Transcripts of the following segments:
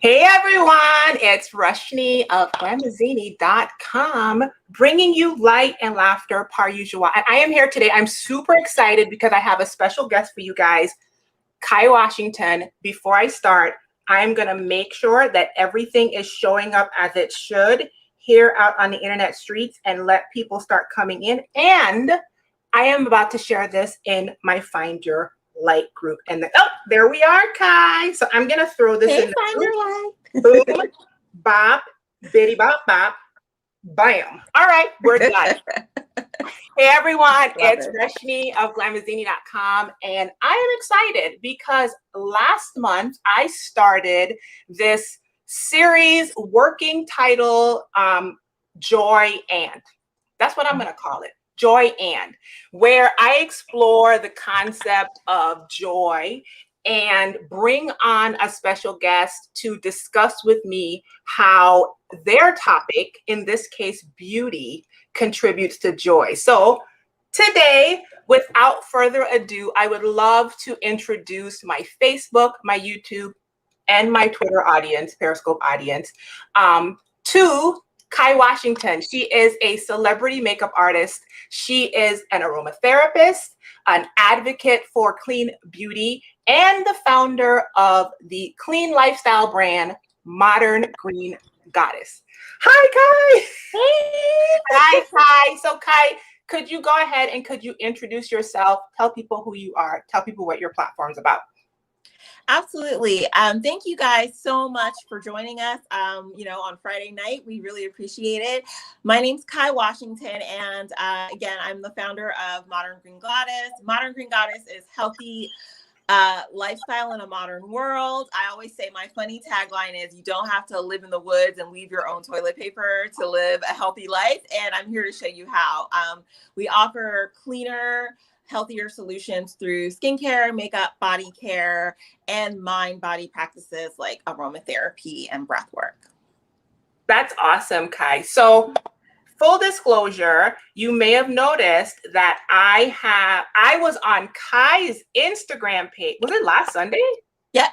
Hey everyone, it's Rushni of glamazini.com bringing you light and laughter par usual. And I am here today. I'm super excited because I have a special guest for you guys, Kai Washington. Before I start, I'm going to make sure that everything is showing up as it should here out on the internet streets and let people start coming in. And I am about to share this in my Find Your Light group. And there we are, Kai. So I'm going to throw this in the Find group. Your Light. Boom, bop, bitty bop, bop, bam. All right, we're done. Hey everyone, it's Rushni of glamazini.com, and I am excited because last month I started this series working title, Joy and. That's what I'm going to call it. Joy and, where I explore the concept of joy and bring on a special guest to discuss with me how their topic, in this case, beauty, contributes to joy. So today, without further ado, I would love to introduce my Facebook, my YouTube, and my Twitter audience, Periscope audience, to Kai Washington. She is a celebrity makeup artist. She is an aromatherapist, an advocate for clean beauty, and the founder of the clean lifestyle brand, Modern Green Goddess. Hi, Kai. Hey. Hi, Kai. So, Kai, could you go ahead and could you introduce yourself? Tell people who you are. Tell people what your platform's about. Absolutely. Thank you guys so much for joining us, on Friday night. We really appreciate it. My name's Kai Washington, and again, I'm the founder of Modern Green Goddess. Modern Green Goddess is healthy lifestyle in a modern world. I always say my funny tagline is you don't have to live in the woods and weave your own toilet paper to live a healthy life. And I'm here to show you how. We offer cleaner, healthier solutions through skincare, makeup, body care, and mind-body practices like aromatherapy and breath work. That's awesome, Kai. So full disclosure, you may have noticed that I was on Kai's Instagram page. Was it last Sunday? Yeah,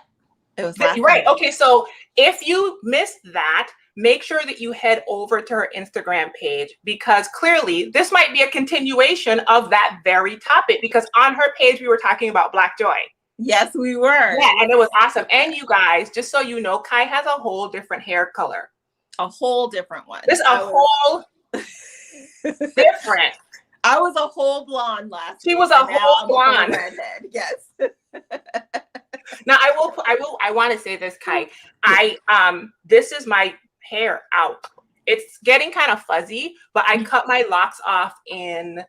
it was last right. Sunday. Okay, so if you missed that, make sure that you head over to her Instagram page, because clearly this might be a continuation of that very topic, because on her page, we were talking about Black joy. Yes, we were. Yeah, and it was awesome. And you guys, just so you know, Kai has a whole different hair color. A whole different one. Whole different. I was a whole blonde last She week, was a whole blonde. Redhead. Yes. Now I want to say this, Kai. This is my hair out. It's getting kind of fuzzy, but I cut my locks off in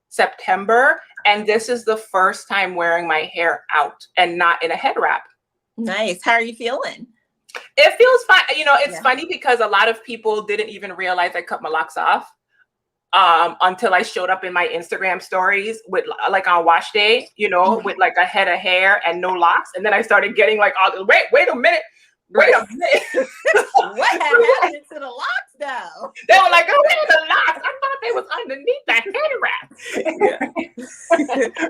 September, and this is the first time wearing my hair out and not in a head wrap. Nice. How are you feeling? It feels fine. It's funny because a lot of people didn't even realize I cut my locks off until I showed up in my Instagram stories with like on wash day, with like a head of hair and no locks. And then I started getting like, wait a minute. What happened to the locks though? They were like, oh, where are the locks? I thought they was underneath that head wrap.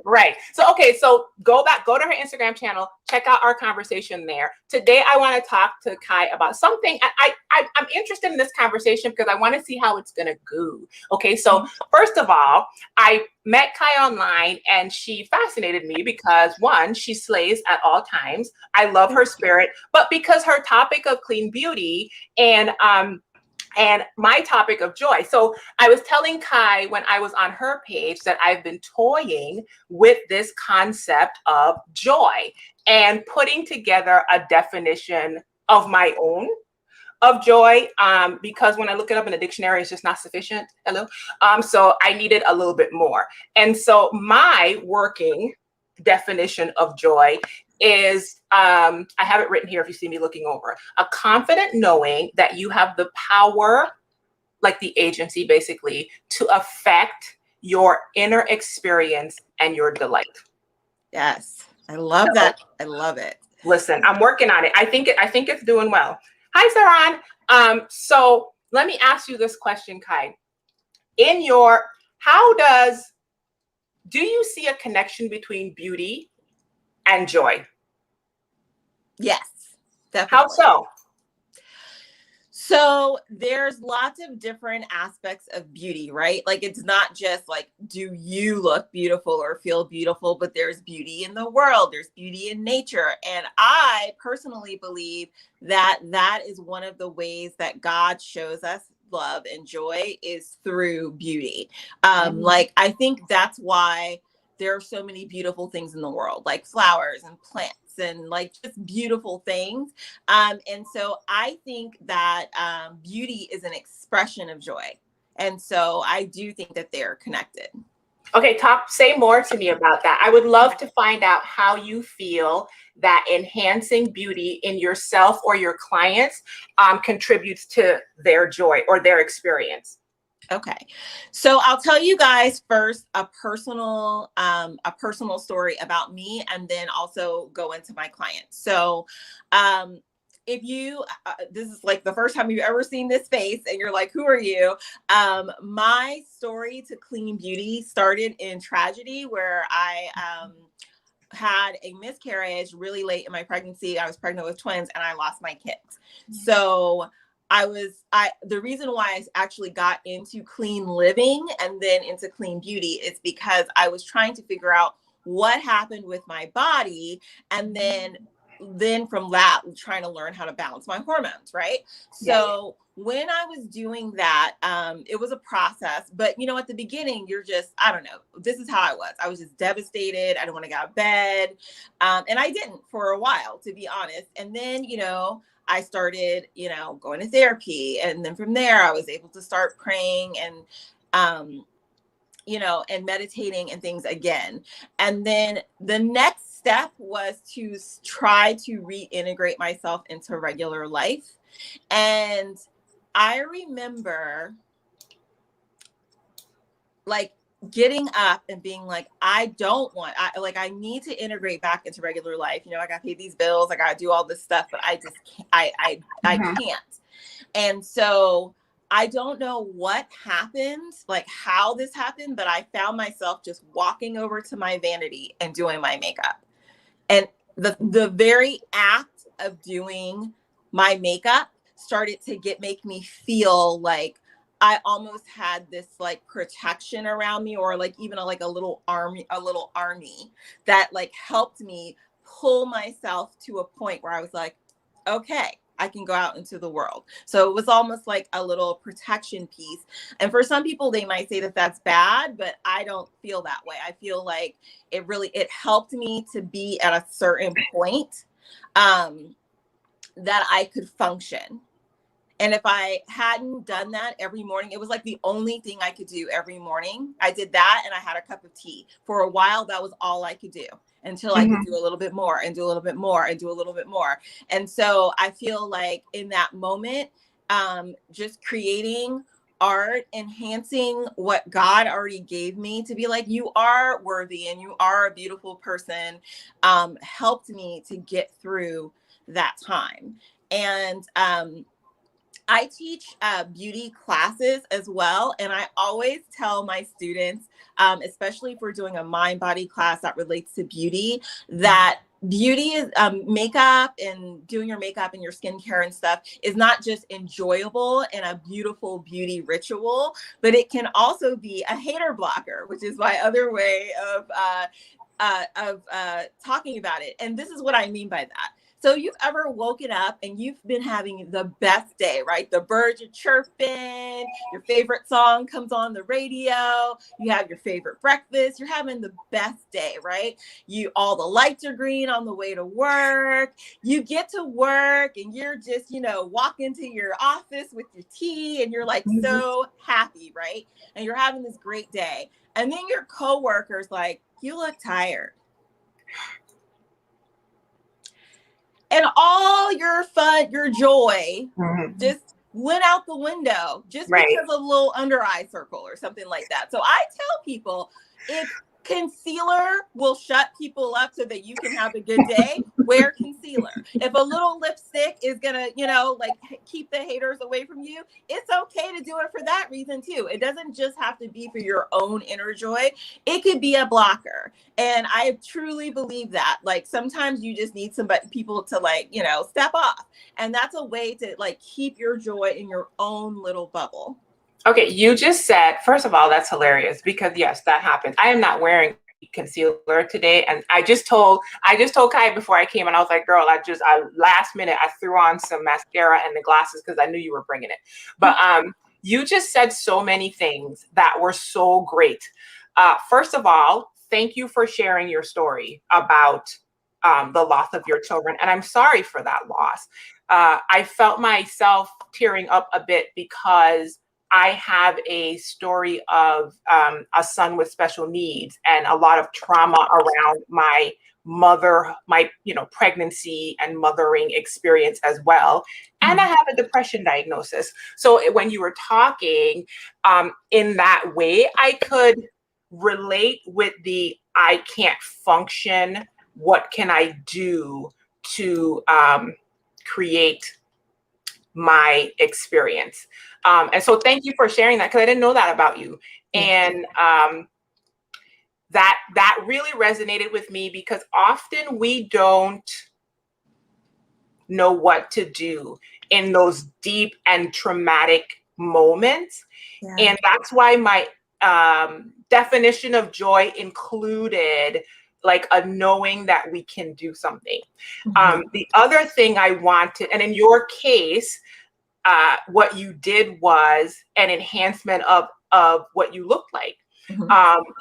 Right. So go to her Instagram channel, check out our conversation there. Today, I want to talk to Kai about something. I'm interested in this conversation because I want to see how it's going to go. Okay. So first of all, I met Kai online and she fascinated me because one, she slays at all times. I love her spirit, but because her topic of clean beauty and my topic of joy. So I was telling Kai when I was on her page that I've been toying with this concept of joy and putting together a definition of my own of joy, because when I look it up in the dictionary, it's just not sufficient. So I needed a little bit more. And so my working definition of joy is, I have it written here if you see me looking over, a confident knowing that you have the power, like the agency basically, to affect your inner experience and your delight. Yes, I love that. I love it. Listen, I'm working on it. I think it's doing well. Hi, Saran. So let me ask you this question, Kai. Do you see a connection between beauty and joy? Yes, definitely. How so? So there's lots of different aspects of beauty, right? Like it's not just like, do you look beautiful or feel beautiful, but there's beauty in the world, there's beauty in nature. And I personally believe that that is one of the ways that God shows us love and joy is through beauty. Like I think that's why there are so many beautiful things in the world, like flowers and plants and like just beautiful things. And so I think that beauty is an expression of joy. And so I do think that they're connected. Okay, say more to me about that. I would love to find out how you feel that enhancing beauty in yourself or your clients contributes to their joy or their experience. Okay. So I'll tell you guys first a personal story about me, and then also go into my clients. So if you this is like the first time you've ever seen this face and you're like, who are you? My story to clean beauty started in tragedy, where I had a miscarriage really late in my pregnancy. I was pregnant with twins and I lost my kids. So the reason why I actually got into clean living and then into clean beauty is because I was trying to figure out what happened with my body, and then from that, trying to learn how to balance my hormones, right? So when I was doing that, it was a process, but at the beginning, you're just, I don't know, this is how I was. I was just devastated. I didn't want to get out of bed. And I didn't for a while, to be honest. And then, I started, going to therapy. And then from there, I was able to start praying and, and meditating and things again. And then the next step was to try to reintegrate myself into regular life. And I remember like getting up and being like, I need to integrate back into regular life. I got to pay these bills. I got to do all this stuff, but I just can't, I can't. And so I don't know what happened, like how this happened, but I found myself just walking over to my vanity and doing my makeup. And the very act of doing my makeup started to make me feel like I almost had this like protection around me, or like even a little army that like helped me pull myself to a point where I was like, okay, I can go out into the world. So it was almost like a little protection piece. And for some people, they might say that that's bad, but I don't feel that way. I feel like it helped me to be at a certain point that I could function. And if I hadn't done that every morning, it was like the only thing I could do every morning. I did that and I had a cup of tea. For a while, that was all I could do until I could do a little bit more and do a little bit more and do a little bit more. And so I feel like in that moment, just creating art, enhancing what God already gave me to be like, you are worthy and you are a beautiful person, helped me to get through that time. And I teach beauty classes as well. And I always tell my students, especially if we're doing a mind-body class that relates to beauty, that beauty is makeup, and doing your makeup and your skincare and stuff is not just enjoyable and a beautiful beauty ritual, but it can also be a hater blocker, which is my other way of talking about it. And this is what I mean by that. So you've ever woken up and you've been having the best day, right? The birds are chirping, your favorite song comes on the radio, you have your favorite breakfast, you're having the best day, right? All the lights are green on the way to work. You get to work and you're just, walk into your office with your tea and you're like so happy, right? And you're having this great day. And then your coworker's like, you look tired. And all your fun, your joy just went out the window just because of a little under eye circle or something like that. So I tell people, concealer will shut people up so that you can have a good day, wear concealer. If a little lipstick is gonna, like keep the haters away from you, it's okay to do it for that reason too. It doesn't just have to be for your own inner joy. It could be a blocker. And I truly believe that. Like sometimes you just need people to step off. And that's a way to keep your joy in your own little bubble. Okay, you just said, first of all, that's hilarious because yes, that happens. I am not wearing concealer today, and I just told Kai before I came, and I was like, girl, I last minute I threw on some mascara and the glasses because I knew you were bringing it. But you just said so many things that were so great. First of all, thank you for sharing your story about the loss of your children, and I'm sorry for that loss. I felt myself tearing up a bit because I have a story of a son with special needs and a lot of trauma around my pregnancy and mothering experience as well. And I have a depression diagnosis. So when you were talking in that way, I could relate with I can't function. What can I do to create my experience? And so thank you for sharing that, because I didn't know that about you. And that really resonated with me, because often we don't know what to do in those deep and traumatic moments. And that's why my definition of joy included like a knowing that we can do something. The other thing I wanted, and in your case, what you did was an enhancement of what you looked like,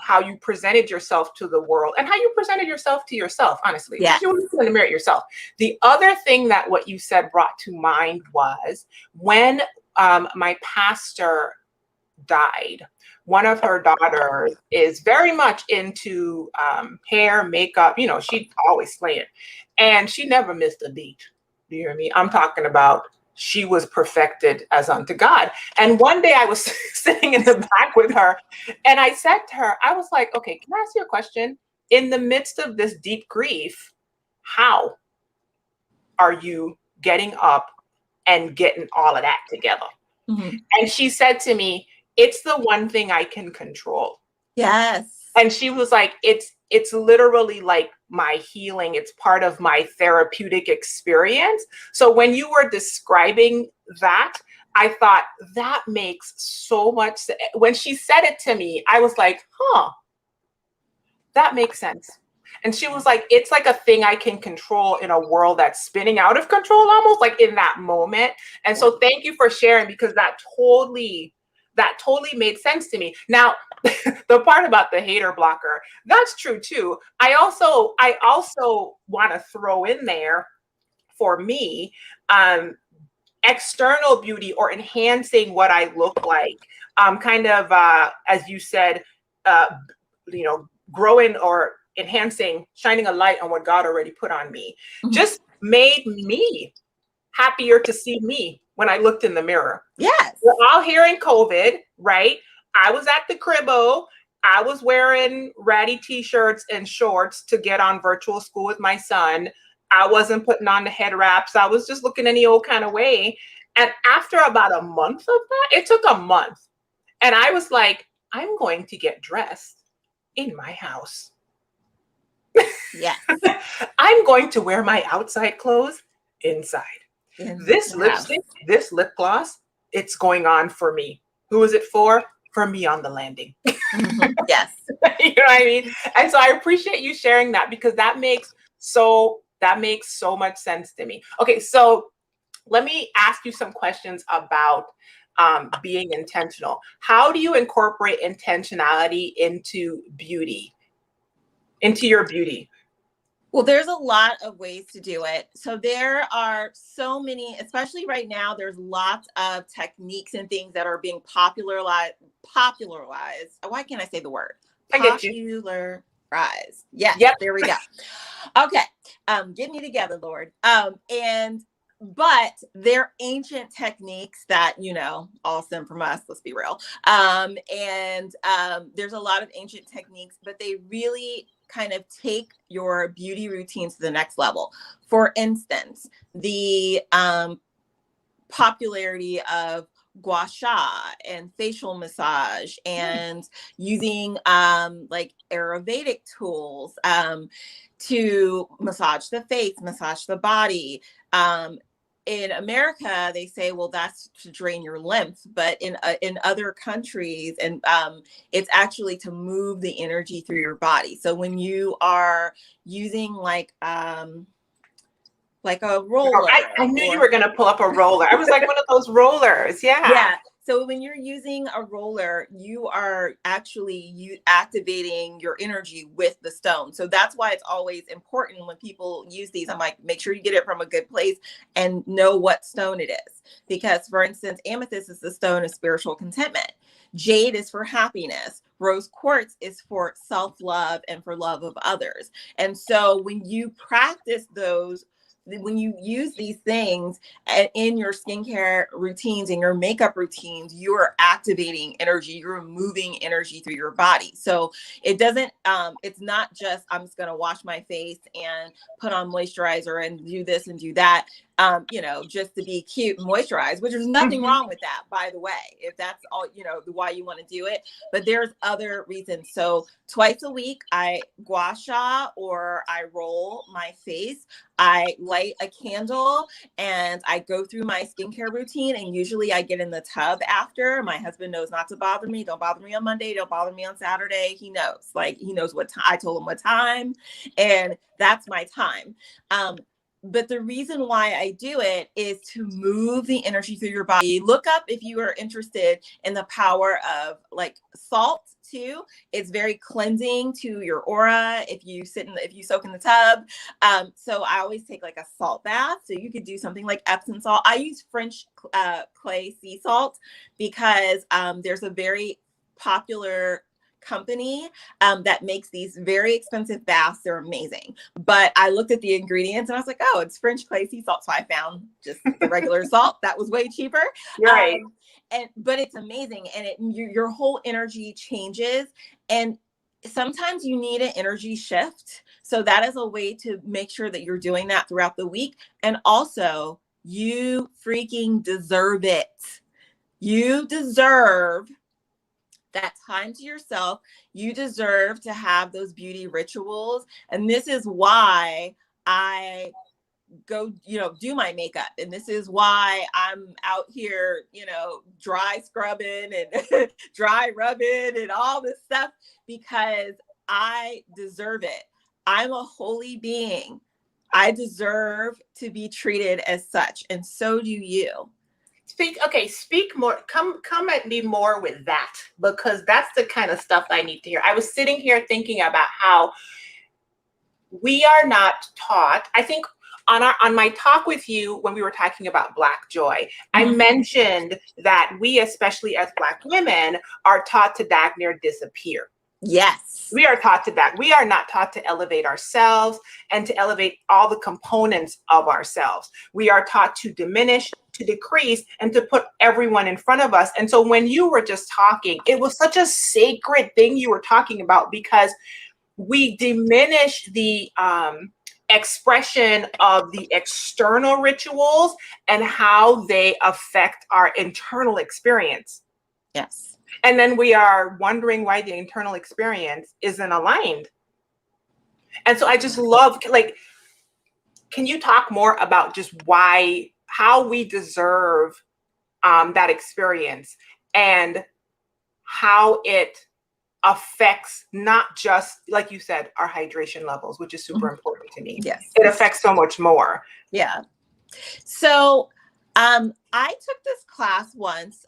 how you presented yourself to the world, and how you presented yourself to yourself, honestly. Yeah. You were looking in the mirror at yourself. The other thing that what you said brought to mind was when my pastor died, one of her daughters is very much into hair, makeup, she'd always slay it. And she never missed a beat. Do you hear me? I'm talking about she was perfected as unto God. And one day I was sitting in the back with her, and I said to her, I was like, okay, can I ask you a question? In the midst of this deep grief, how are you getting up and getting all of that together? And she said to me, it's the one thing I can control. Yes. And she was like, it's literally like my healing. It's part of my therapeutic experience. So when you were describing that, I thought that makes so much sense. When she said it to me, I was like, that makes sense. And she was like, it's like a thing I can control in a world that's spinning out of control, almost like in that moment. And so thank you for sharing, because that totally made sense to me. Now, the part about the hater blocker, that's true too. I also want to throw in there, for me, external beauty or enhancing what I look like, as you said, growing or enhancing, shining a light on what God already put on me, just made me happier to see me when I looked in the mirror. Yes. We're all here in COVID, right? I was at the cribbo. I was wearing ratty t-shirts and shorts to get on virtual school with my son. I wasn't putting on the head wraps. I was just looking any old kind of way. And after about a month of that, it took a month. And I was like, I'm going to get dressed in my house. Yes. I'm going to wear my outside clothes inside. This lipstick, this lip gloss, it's going on for me. Who is it for? For me on the landing. Yes. You know what I mean? And so I appreciate you sharing that, because that makes so much sense to me. Okay, so let me ask you some questions about being intentional. How do you incorporate intentionality into your beauty? Well, there's a lot of ways to do it. So there are so many, especially right now, there's lots of techniques and things that are being popularized. Why can't I say the word? I get you. Popularized. Yes. Yep. There we go. Okay. Get me together, Lord. And but they're ancient techniques that, you know, all stem from us, let's be real. There's a lot of ancient techniques, but they really kind of take your beauty routines to the next level. For instance, the popularity of gua sha and facial massage and using like Ayurvedic tools to massage the face, massage the body. In America, they say, well, that's to drain your lymph, but in other countries, and it's actually to move the energy through your body. So when you are using like a roller, I knew you were going to pull up a roller. I was like, one of those rollers. Yeah. So when you're using a roller, you are actually activating your energy with the stone. So that's why it's always important when people use these. I'm like, make sure you get it from a good place and know what stone it is. Because, for instance, amethyst is the stone of spiritual contentment. Jade is for happiness. Rose quartz is for self-love and for love of others. And so when you practice those, when you use these things in your skincare routines and your makeup routines, you're activating energy, you're moving energy through your body. So it doesn't, it's not just, I'm just going to wash my face and put on moisturizer and do this and do that, you know, just to be cute and moisturize, which there's nothing wrong with that, by the way, if that's all, you know, why you want to do it. But there's other reasons. So twice a week, I gua sha or I roll my face. I light a candle and I go through my skincare routine, and usually I get in the tub after. My husband knows not to bother me. Don't bother me on Monday. Don't bother me on Saturday. He knows, like, he knows what I told him what time, and that's my time. But the reason why I do it is to move the energy through your body. Look up if you are interested in the power of like salt too. It's very cleansing to your aura if you soak in the tub. So I always take like a salt bath. So you could do something like Epsom salt. I use French clay sea salt because there's a very popular company that makes these very expensive baths. They're amazing. But I looked at the ingredients and I was like, oh, it's French clay sea salt. So I found just the regular salt that was way cheaper. Right. But it's amazing. And your whole energy changes. And sometimes you need an energy shift. So that is a way to make sure that you're doing that throughout the week. And also, you freaking deserve it. You deserve that time to yourself. You deserve to have those beauty rituals. And this is why I go, you know, do my makeup. And this is why I'm out here, you know, dry scrubbing and dry rubbing and all this stuff, because I deserve it. I'm a holy being. I deserve to be treated as such. And so do you. Speak more. Come at me more with that, because that's the kind of stuff I need to hear. I was sitting here thinking about how we are not taught. I think on my talk with you, when we were talking about Black joy, I mentioned that we, especially as Black women, are taught to dagnare disappear. Yes. We are taught to that. We are not taught to elevate ourselves and to elevate all the components of ourselves. We are taught to diminish, to decrease, and to put everyone in front of us. And so when you were just talking, it was such a sacred thing you were talking about, because we diminish the expression of the external rituals and how they affect our internal experience. Yes. And then we are wondering why the internal experience isn't aligned. And so I just love, like, can you talk more about just how we deserve that experience and how it affects not just, like you said, our hydration levels, which is super important to me. Yes. It affects so much more. Yeah. So I took this class once.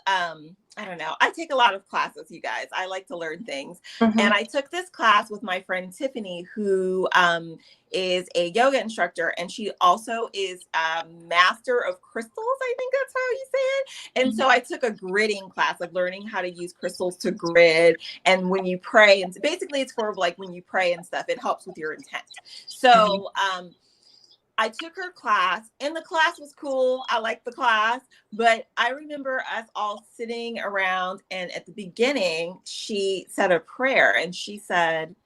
I don't know. I take a lot of classes, you guys. I like to learn things. And I took this class with my friend Tiffany, who is a yoga instructor. And she also is a master of crystals. I think that's how you say it. And so I took a gridding class, like learning how to use crystals to grid. And when you pray, and basically it's for like when you pray and stuff, it helps with your intent. So I took her class, and the class was cool. I liked the class, but I remember us all sitting around, and at the beginning, she said a prayer, and she said,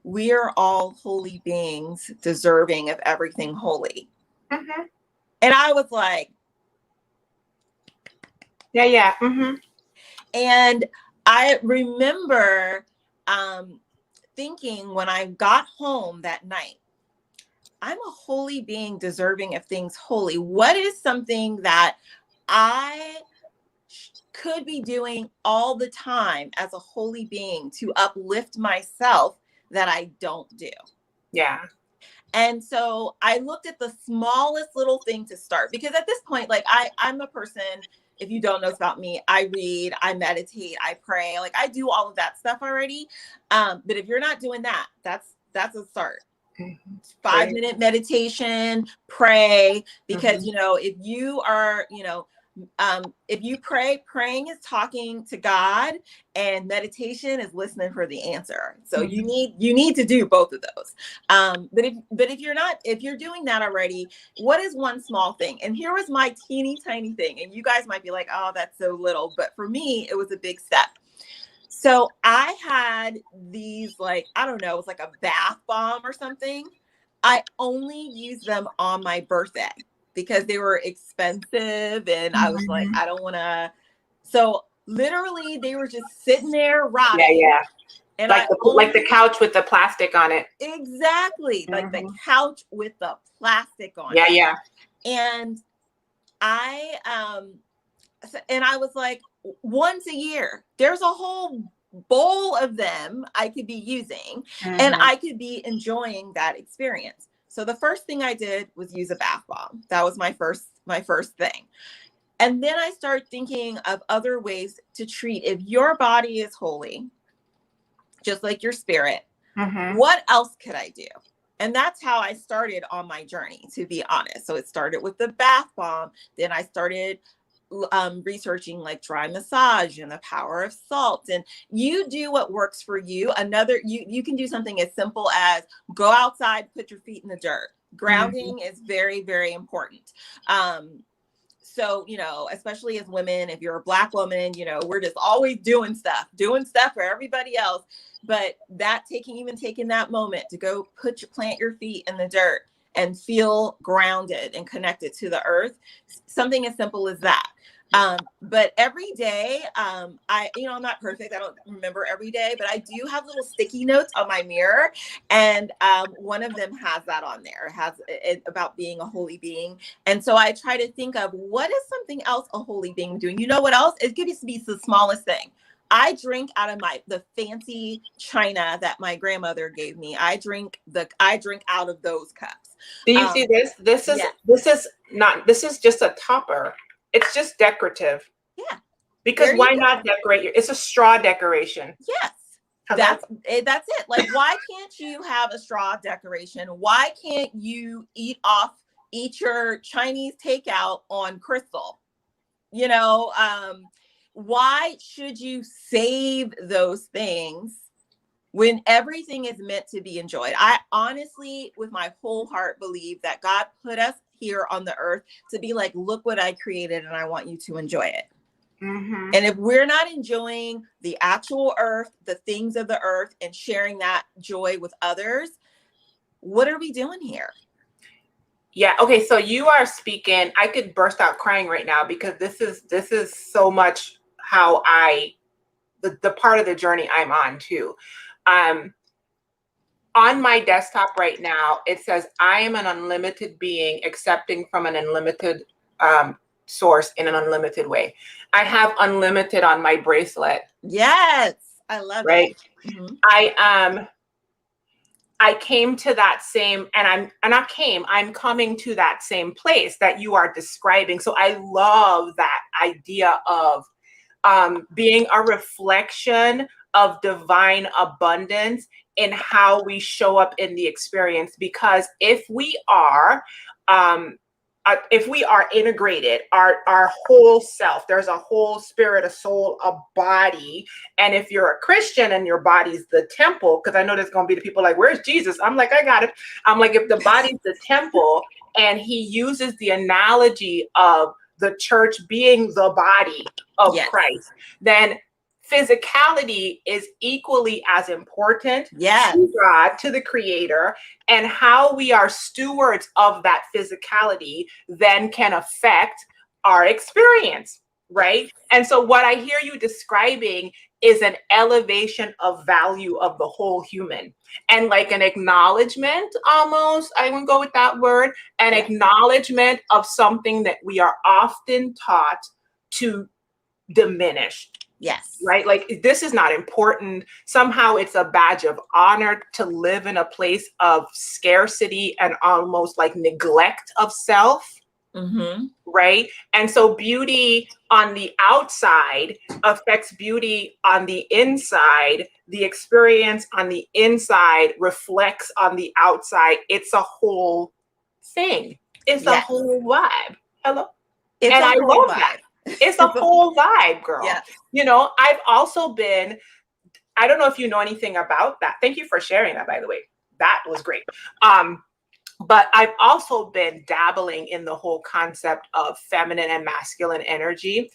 "We are all holy beings deserving of everything holy." Mm-hmm. And I was like, Yeah. Mm-hmm. and I remember thinking when I got home that night, I'm a holy being deserving of things holy. What is something that I could be doing all the time as a holy being to uplift myself that I don't do? Yeah. And so I looked at the smallest little thing to start, because at this point, like I'm a person, if you don't know about me, I read, I meditate, I pray, like I do all of that stuff already. But if you're not doing that, that's a start. 5-minute meditation, pray, because, Mm-hmm. you know, if you are, you know, if you pray, praying is talking to God, and meditation is listening for the answer. So you need to do both of those. But if you're doing that already, what is one small thing? And here was my teeny tiny thing. And you guys might be like, oh, that's so little. But for me, it was a big step. So I had these, like, I don't know, it was like a bath bomb or something. I only used them on my birthday because they were expensive, and I was like, I don't want to. So literally they were just sitting there rotting. Yeah. And like the couch with the plastic on it. Exactly. Like the couch with the plastic on it. Yeah. And I was like, once a year, there's a whole bowl of them I could be using, and I could be enjoying that experience. So the first thing I did was use a bath bomb. That was my first thing. And then I started thinking of other ways to treat. If your body is holy, just like your spirit, what else could I do? And that's how I started on my journey, to be honest. So it started with the bath bomb. Then I started researching like dry massage and the power of salt. And you do what works for you. You can do something as simple as go outside, put your feet in the dirt. Grounding is very, very important. So, you know, especially as women, if you're a Black woman, you know, we're just always doing stuff for everybody else. But taking that moment to go plant your feet in the dirt and feel grounded and connected to the earth, something as simple as that. But every day, I'm not perfect. I don't remember every day, but I do have little sticky notes on my mirror. And one of them has that on there. It has it about being a holy being. And so I try to think of what is something else a holy being doing? You know what else? It could be the smallest thing. I drink out of the fancy china that my grandmother gave me. I drink out of those cups. Do you see this? This is just a topper. It's just decorative. Yeah. Because why not decorate it's a straw decoration. Yes. That's it. Like, why can't you have a straw decoration? Why can't you eat your Chinese takeout on crystal? You know, why should you save those things when everything is meant to be enjoyed? I honestly, with my whole heart, believe that God put us here on the earth to be like, look what I created, and I want you to enjoy it. And if we're not enjoying the actual earth, the things of the earth, and sharing that joy with others, what are we doing here? Yeah. Okay. So you are speaking. I could burst out crying right now because this is so much how the part of the journey I'm on too. On my desktop right now, it says, I am an unlimited being accepting from an unlimited source in an unlimited way. I have unlimited on my bracelet. Yes. I love it. I came to that same, I'm coming to that same place that you are describing. So I love that idea of being a reflection of divine abundance in how we show up in the experience. Because if we are if we are integrated, our whole self, there's a whole spirit, a soul, a body. And if you're a Christian and your body's the temple, because I know there's going to be the people like, where's Jesus? I'm like, I got it. I'm like, if the body's the temple, and he uses the analogy of the church being the body of Christ, then physicality is equally as important to God, to the creator, and how we are stewards of that physicality then can affect our experience, right? And so what I hear you describing is an elevation of value of the whole human, and like an acknowledgement, almost, I wouldn't go with that word, an acknowledgement of something that we are often taught to diminish. Yes. Right? Like, this is not important. Somehow it's a badge of honor to live in a place of scarcity and almost like neglect of self. Mm-hmm. Right? And so beauty on the outside affects beauty on the inside. The experience on the inside reflects on the outside. It's a whole thing. It's a whole vibe. Hello? It's and a I whole love vibe. that. It's a whole vibe, girl. Yeah. You know, I've also been, I don't know if you know anything about that. Thank you for sharing that, by the way. That was great. But I've also been dabbling in the whole concept of feminine and masculine energy,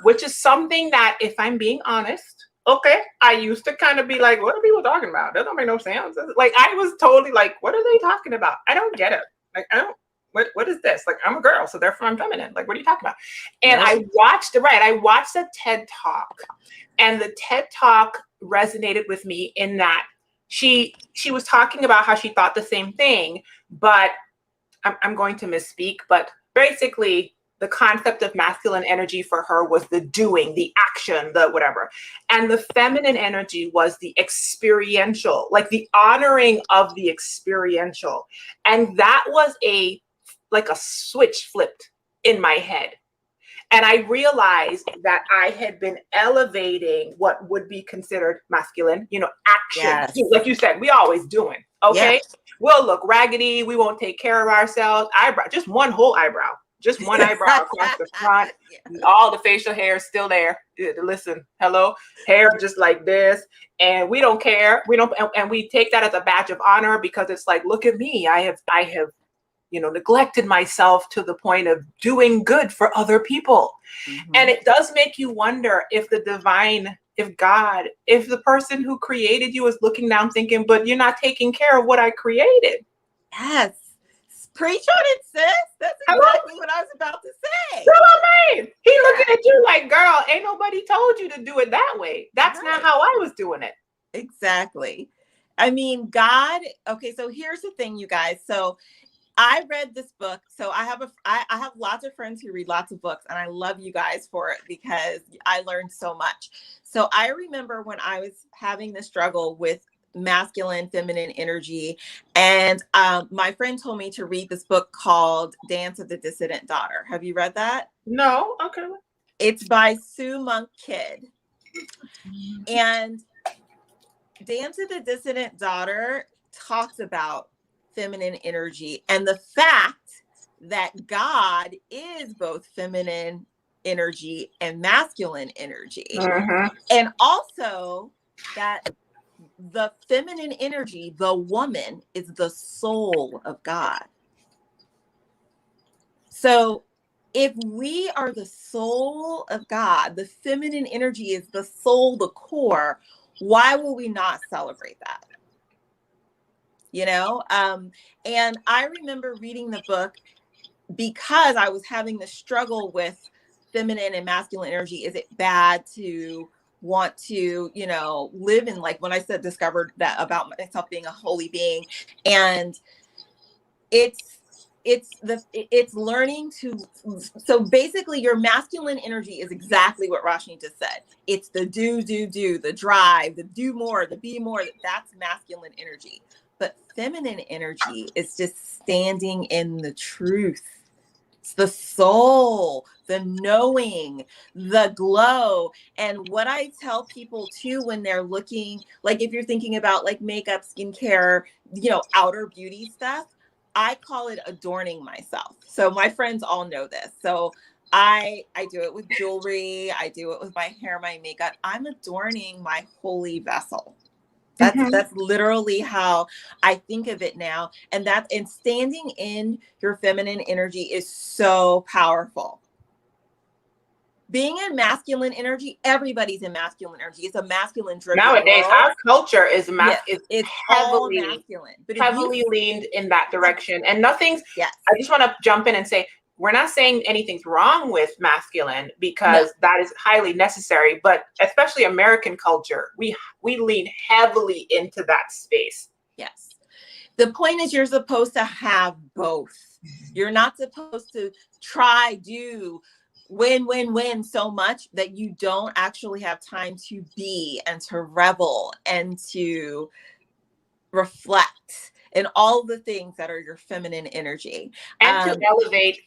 which is something that, if I'm being honest, okay, I used to kind of be like, what are people talking about? That don't make no sense. Like, I was totally like, what are they talking about? I don't get it. Like, I don't. What is this? Like, I'm a girl, so therefore I'm feminine. Like, what are you talking about? And I watched a TED Talk, and the TED Talk resonated with me in that she was talking about how she thought the same thing, but I'm going to misspeak, but basically the concept of masculine energy for her was the doing, the action, the whatever. And the feminine energy was the experiential, like the honoring of the experiential. And that was like a switch flipped in my head. And I realized that I had been elevating what would be considered masculine, you know, action. Yes. Like you said, we always doing, okay? Yeah. We'll look raggedy. We won't take care of ourselves. Eyebrow, just one whole eyebrow, just one eyebrow across the front. All the facial hair is still there. Listen, hello, hair just like this. And we don't care. We don't, and we take that as a badge of honor, because it's like, look at me. I have, you know, neglected myself to the point of doing good for other people. Mm-hmm. And it does make you wonder if the divine, if God, if the person who created you is looking down thinking, but you're not taking care of what I created. Yes. Preach on it, sis. That's exactly what I was about to say. That's what I mean. He looking at you like, girl, ain't nobody told you to do it that way. That's not how I was doing it. Exactly. I mean, God, okay, so here's the thing, you guys. So I read this book. So I have lots of friends who read lots of books, and I love you guys for it because I learned so much. So I remember when I was having the struggle with masculine, feminine energy, and my friend told me to read this book called Dance of the Dissident Daughter. Have you read that? No. Okay. It's by Sue Monk Kidd. And Dance of the Dissident Daughter talks about feminine energy and the fact that God is both feminine energy and masculine energy. Mm-hmm. And also that the feminine energy, the woman, is the soul of God. So if we are the soul of God, the feminine energy is the soul, the core, why will we not celebrate that? You know, and I remember reading the book because I was having the struggle with feminine and masculine energy. Is it bad to want to, you know, live in, like when I said, discovered that about myself being a holy being, and it's learning to, so basically your masculine energy is exactly what Rashni just said. It's the do, the drive, the do more, the be more. That's masculine energy. But feminine energy is just standing in the truth. It's the soul, the knowing, the glow. And what I tell people too, when they're looking, like if you're thinking about like makeup, skincare, you know, outer beauty stuff, I call it adorning myself. So my friends all know this. So I do it with jewelry. I do it with my hair, my makeup. I'm adorning my holy vessel. That's literally how I think of it now. And standing in your feminine energy is so powerful. Being in masculine energy, everybody's in masculine energy. It's a masculine driven Nowadays, world. our culture is It's all masculine, but heavily leaned in that direction. And I just want to jump in and say, we're not saying anything's wrong with masculine, because that is highly necessary, but especially American culture, we lean heavily into that space. Yes. The point is, you're supposed to have both. You're not supposed to do win so much that you don't actually have time to be and to revel and to reflect and all the things that are your feminine energy. And to elevate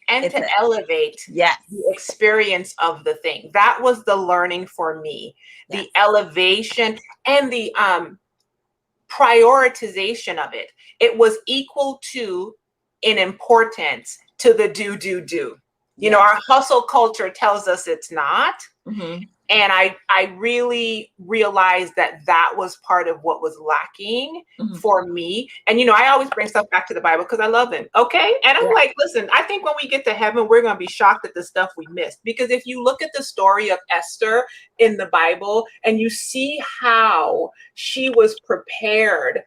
the experience of the thing. That was the learning for me. The elevation and the prioritization of it. It was equal to, in importance, to the do. You know, our hustle culture tells us it's not. Mm-hmm. And I really realized that was part of what was lacking for me. And, you know, I always bring stuff back to the Bible because I love him. Okay. And I'm like, listen, I think when we get to heaven, we're going to be shocked at the stuff we missed. Because if you look at the story of Esther in the Bible and you see how she was prepared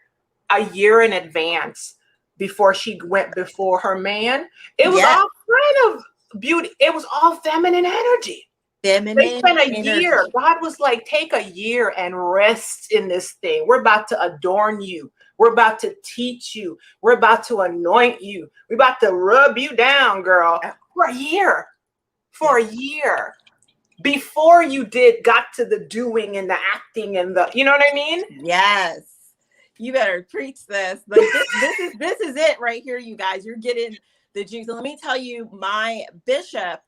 a year in advance before she went before her man, it was all kind of beauty. It was all feminine energy. They spent a year. God was like, take a year and rest in this thing. We're about to adorn you. We're about to teach you. We're about to anoint you. We're about to rub you down, girl, for a year. For a year. Before you got to the doing and the acting and the, you know what I mean? Yes. You better preach this. Like this is it right here, you guys. You're getting the juice. And let me tell you, my bishop,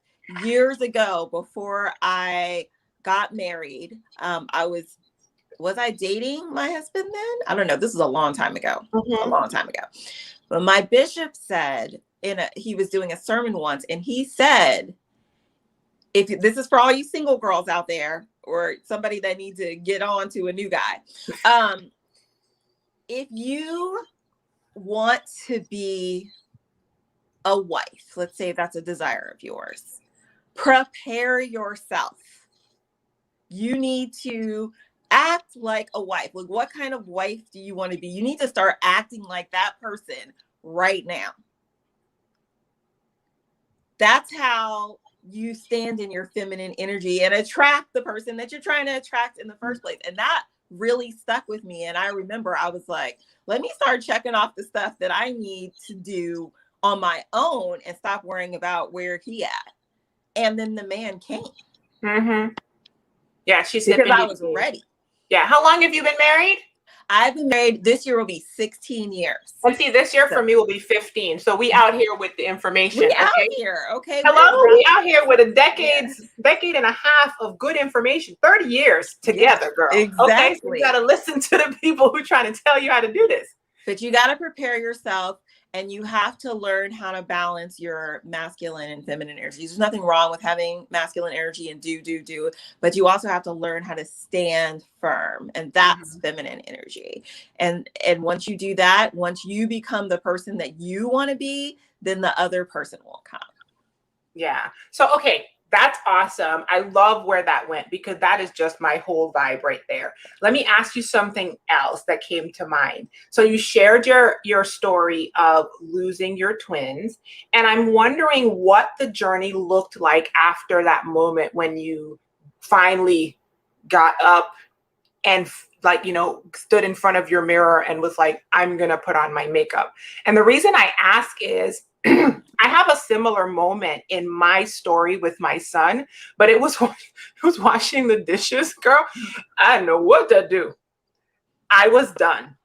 years ago, before I got married, was I dating my husband then? I don't know. This is a long time ago. A long time ago. But my bishop said he was doing a sermon once, and he said, if this is for all you single girls out there, or somebody that needs to get on to a new guy, if you want to be a wife, let's say that's a desire of yours, prepare yourself. You need to act like a wife. Like, what kind of wife do you want to be? You need to start acting like that person right now. That's how you stand in your feminine energy and attract the person that you're trying to attract in the first place. And that really stuck with me. And I remember I was like, let me start checking off the stuff that I need to do on my own and stop worrying about where he at. And then the man came. Yeah, she's because I was ready. Yeah. How long have you been married? I've been married. This year will be 16 years. And see, this year for me will be 15. So we out here with the information. We out here. Okay. Hello. We out here with a decade and a half of good information. 30 years together, girl. Exactly. Okay. So you got to listen to the people who are trying to tell you how to do this. But you got to prepare yourself. And you have to learn how to balance your masculine and feminine energies. There's nothing wrong with having masculine energy and do, but you also have to learn how to stand firm. And that's feminine energy. And once you do that, once you become the person that you want to be, then the other person will come. Yeah. So, okay. That's awesome. I love where that went, because that is just my whole vibe right there. Let me ask you something else that came to mind. So you shared your story of losing your twins, and I'm wondering what the journey looked like after that moment when you finally got up and stood in front of your mirror and was like, I'm going to put on my makeup. And the reason I ask is I have a similar moment in my story with my son, but it was washing the dishes, girl. I didn't know what to do. I was done.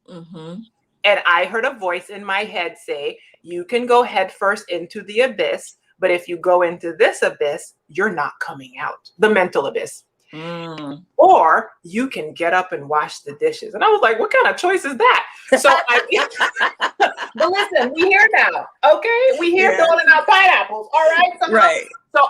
And I heard a voice in my head say, you can go head first into the abyss, but if you go into this abyss, you're not coming out. The mental abyss. Or you can get up and wash the dishes. And I was like, what kind of choice is that? So but listen, we here now. Okay. We here doling out pineapples. All right. So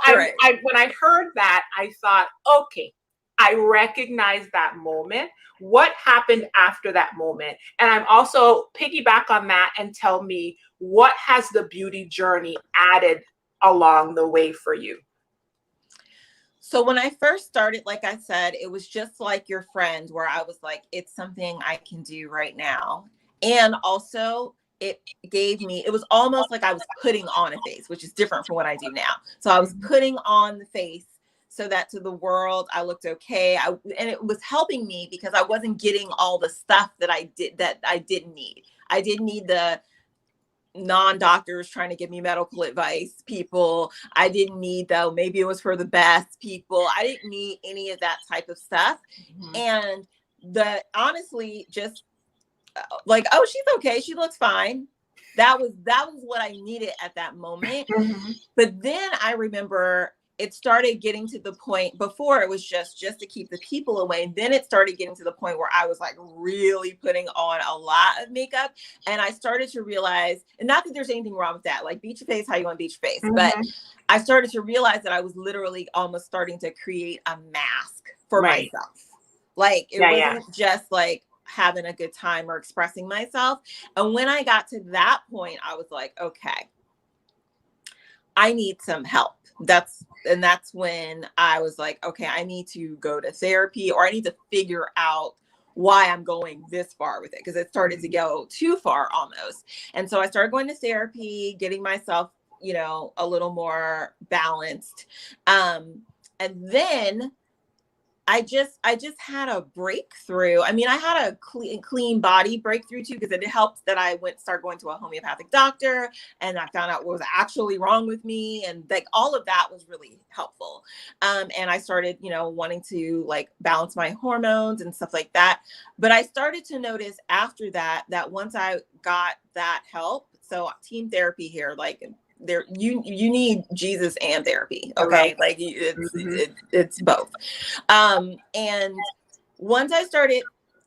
when I heard that, I thought, okay, I recognize that moment. What happened after that moment? And I'm also piggyback on that and tell me, what has the beauty journey added along the way for you? So when I first started, like I said, it was just like your friend, where I was like, it's something I can do right now. And also it was almost like I was putting on a face, which is different from what I do now. So I was putting on the face so that to the world I looked okay. And it was helping me because I wasn't getting all the stuff that I didn't need. I didn't need the non-doctors trying to give me medical advice people. I didn't need, though, maybe it was for the best people. I didn't need any of that type of stuff. And honestly, just like, oh, she's okay, she looks fine. That was what I needed at that moment. But then I remember it started getting to the point, before it was just to keep the people away. And then it started getting to the point where I was like really putting on a lot of makeup. And I started to realize, and not that there's anything wrong with that, like beach your face how you want beach your face, but I started to realize that I was literally almost starting to create a mask for myself. Like it wasn't just like having a good time or expressing myself. And when I got to that point, I was like, okay, I need some help. That's when I was like, okay, I need to go to therapy, or I need to figure out why I'm going this far with it, because it started to go too far almost. And so I started going to therapy, getting myself, a little more balanced. And then I just had a breakthrough. I mean, I had a clean body breakthrough too, because it helped that I started going to a homeopathic doctor, and I found out what was actually wrong with me. And like all of that was really helpful. And I started, wanting to like balance my hormones and stuff like that. But I started to notice after that once I got that help, so team therapy here, like there, you need Jesus and therapy. Okay. Like it's both. And once I started,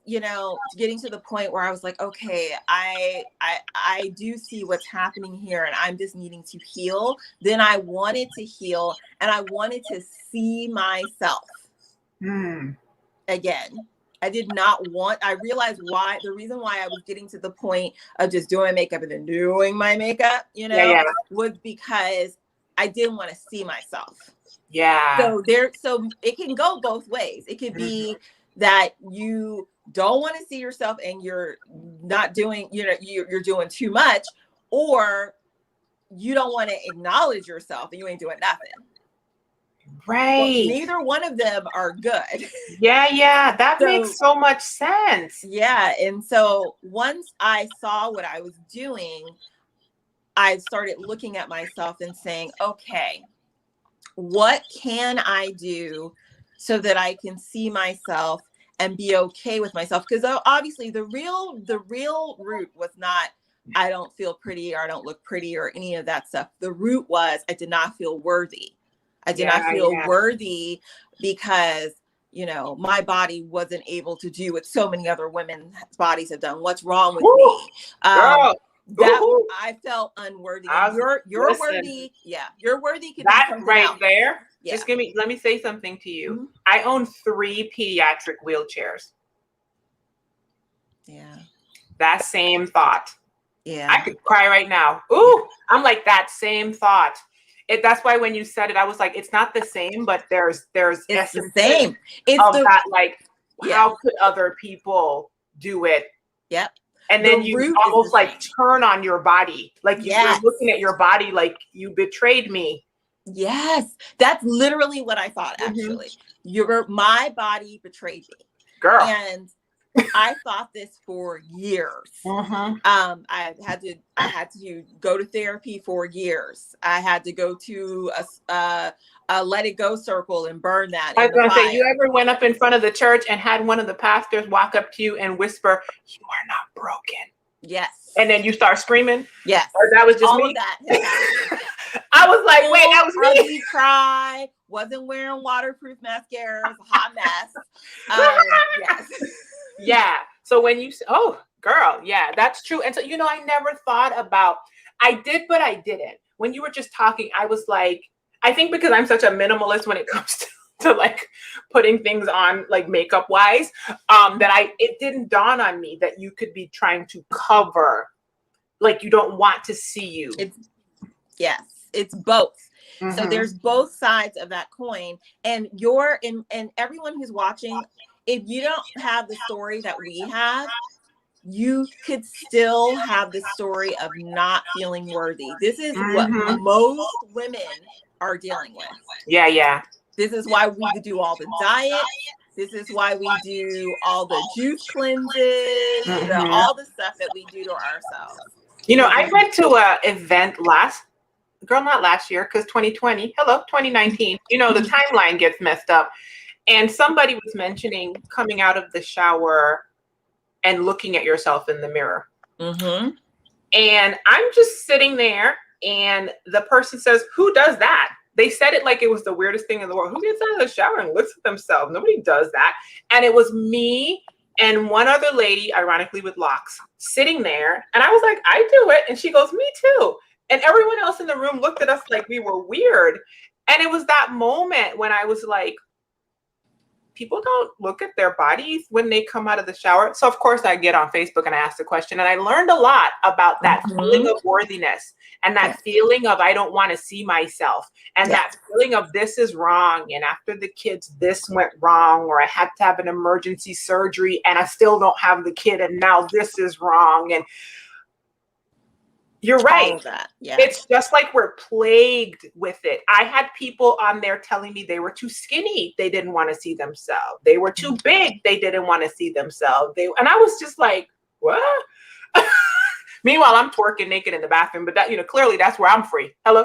getting to the point where I was like, okay, I do see what's happening here, and I'm just needing to heal. Then I wanted to heal, and I wanted to see myself again. I realized the reason why I was getting to the point of just doing makeup and then doing my makeup, was because I didn't want to see myself. Yeah. So it can go both ways. It could be that you don't want to see yourself and you're not doing, you're doing too much, or you don't want to acknowledge yourself and you ain't doing nothing. Right. Well, neither one of them are good. Yeah. That makes so much sense. Yeah. And so once I saw what I was doing, I started looking at myself and saying, okay, what can I do so that I can see myself and be okay with myself? Because obviously the real root was not, I don't feel pretty, or I don't look pretty, or any of that stuff. The root was, I did not feel worthy. I did not feel worthy because, my body wasn't able to do what so many other women's bodies have done. What's wrong with me? Girl. I felt unworthy. You're worthy. Yeah, you're worthy. That right else. There. Yeah. Just let me say something to you. I own 3 pediatric wheelchairs. Yeah. That same thought. Yeah. I could cry right now. Ooh, I'm like that same thought. That's why when you said it, I was like, it's not the same, but there's it's the same. It's of that, like, how could other people do it? Yep. And then you almost like turn on your body. Like you're looking at your body like, you betrayed me. Yes. That's literally what I thought, actually. My body betrayed me. Girl. And I thought this for years. I had to go to therapy for years. I had to go to a let it go circle and burn that. I was going to say, you ever went up in front of the church and had one of the pastors walk up to you and whisper, "You are not broken"? Yes. And then you start screaming? Yes. Or that was just me? All of that. I was like, wait, that was me. Ugly cry, wasn't wearing waterproof mascara. It was a hot mess. Yes. Yeah. So when you, oh, girl, yeah, that's true. And so, I never thought about, I did, but I didn't. When you were just talking, I was like, I think because I'm such a minimalist when it comes to like putting things on, like makeup wise, it didn't dawn on me that you could be trying to cover, like you don't want to see you. It's both. So there's both sides of that coin, and and everyone who's watching, if you don't have the story that we have, you could still have the story of not feeling worthy. This is what most women are dealing with. Yeah. This is why we do all the diets. This is why we do all the juice cleanses, all the stuff that we do to ourselves. I went to an event not last year, because 2020, 2019, the timeline gets messed up. And somebody was mentioning coming out of the shower and looking at yourself in the mirror. And I'm just sitting there, and the person says, "Who does that?" They said it like it was the weirdest thing in the world. Who gets out of the shower and looks at themselves? Nobody does that. And it was me and one other lady, ironically with locks, sitting there. And I was like, "I do it." And she goes, "Me too." And everyone else in the room looked at us like we were weird. And it was that moment when I was like, people don't look at their bodies when they come out of the shower. So of course I get on Facebook and I ask the question, and I learned a lot about that feeling of worthiness, and that feeling of, I don't want to see myself, and that feeling of, this is wrong. And after the kids, this went wrong, or I had to have an emergency surgery and I still don't have the kid, and now this is wrong. And you're right. It's just like we're plagued with it. I had people on there telling me they were too skinny. They didn't want to see themselves. They were too big. They didn't want to see themselves. And I was just like, what? Meanwhile, I'm twerking naked in the bathroom, but that, clearly that's where I'm free. Hello.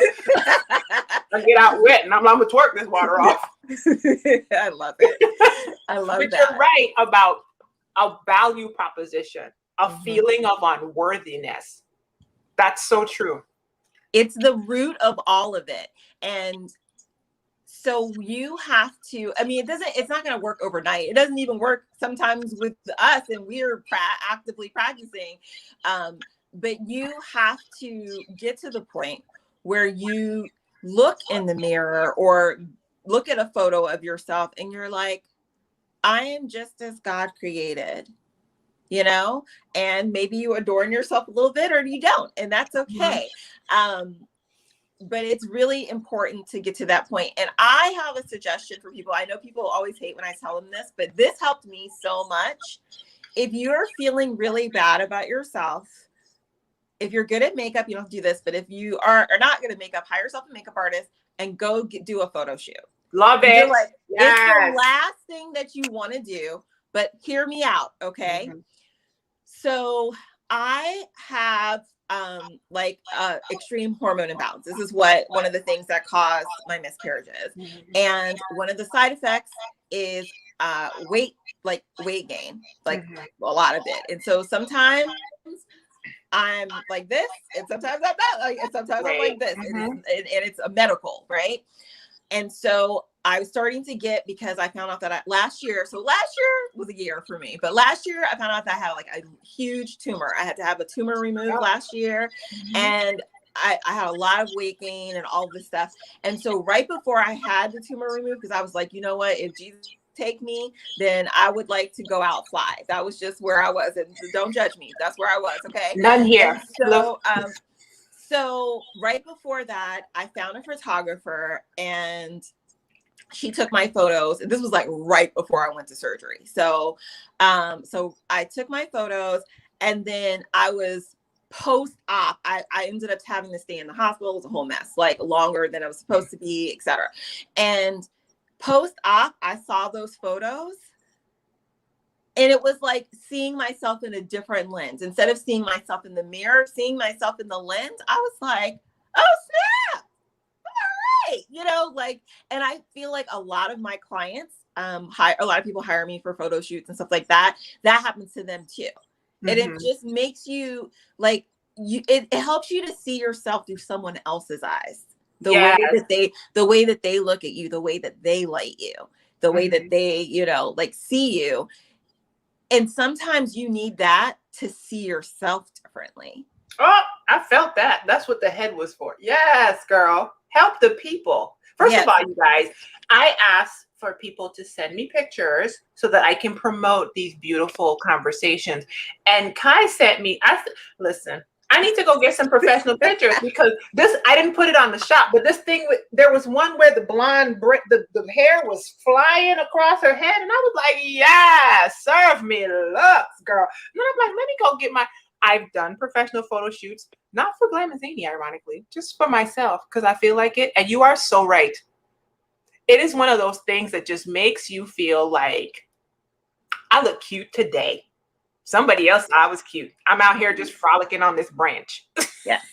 I get out wet and I'm gonna twerk this water off. I love it. I love but that. You're right about a value proposition, a feeling of unworthiness. That's so true. It's the root of all of it. And so you have to, it's not going to work overnight. It doesn't even work sometimes with us, and we're actively practicing. But you have to get to the point where you look in the mirror or look at a photo of yourself and you're like, I am just as God created. And maybe you adorn yourself a little bit or you don't, and that's okay. But it's really important to get to that point. And I have a suggestion for people. I know people always hate when I tell them this, but this helped me so much. If you're feeling really bad about yourself, if you're good at makeup, you don't have to do this, but if you are not good at makeup, hire yourself a makeup artist and go do a photo shoot. Love it. You're like, it's the last thing that you want to do, but hear me out, okay? So I have extreme hormone imbalance. This is one of the things that caused my miscarriages. And one of the side effects is weight gain, a lot of it. And so sometimes I'm like this, and sometimes I'm not, and sometimes I'm like this, and it's a medical, right? And so I was starting to because I found out that last year was a year for me, but last year I found out that I had a huge tumor. I had to have a tumor removed last year, and I had a lot of weight gain and all this stuff. And so right before I had the tumor removed, because I was like, you know what, if Jesus take me, then I would like to go out fly. That was just where I was, and don't judge me. That's where I was. Okay. None here. And so right before that, I found a photographer, and she took my photos. This was right before I went to surgery. So I took my photos, and then I was post-op. I ended up having to stay in the hospital. It was a whole mess, longer than I was supposed to be, et cetera. And post-op, I saw those photos, and it was like seeing myself in a different lens. Instead of seeing myself in the mirror, seeing myself in the lens, I was like, oh snap, all right, and I feel like a lot of my clients, a lot of people hire me for photo shoots and stuff like that. That happens to them too. And it just makes you it helps you to see yourself through someone else's eyes. The way that they look at you, the way that they light you, the way that they, like see you. And sometimes you need that to see yourself differently. Oh, I felt that. That's what the head was for. Yes, girl. Help the people. First of all, you guys, I asked for people to send me pictures so that I can promote these beautiful conversations. And Kai sent me, listen, I need to go get some professional pictures because I didn't put it on the shop, but this thing, there was one where the blonde, the hair was flying across her head. And I was like, yeah, serve me looks, girl. And then I'm like, let me go get I've done professional photo shoots, not for glamazini, ironically, just for myself, because I feel like it. And you are so right. It is one of those things that just makes you feel like I look cute today. Somebody else thought I was cute. I'm out here just frolicking on this branch. Yes.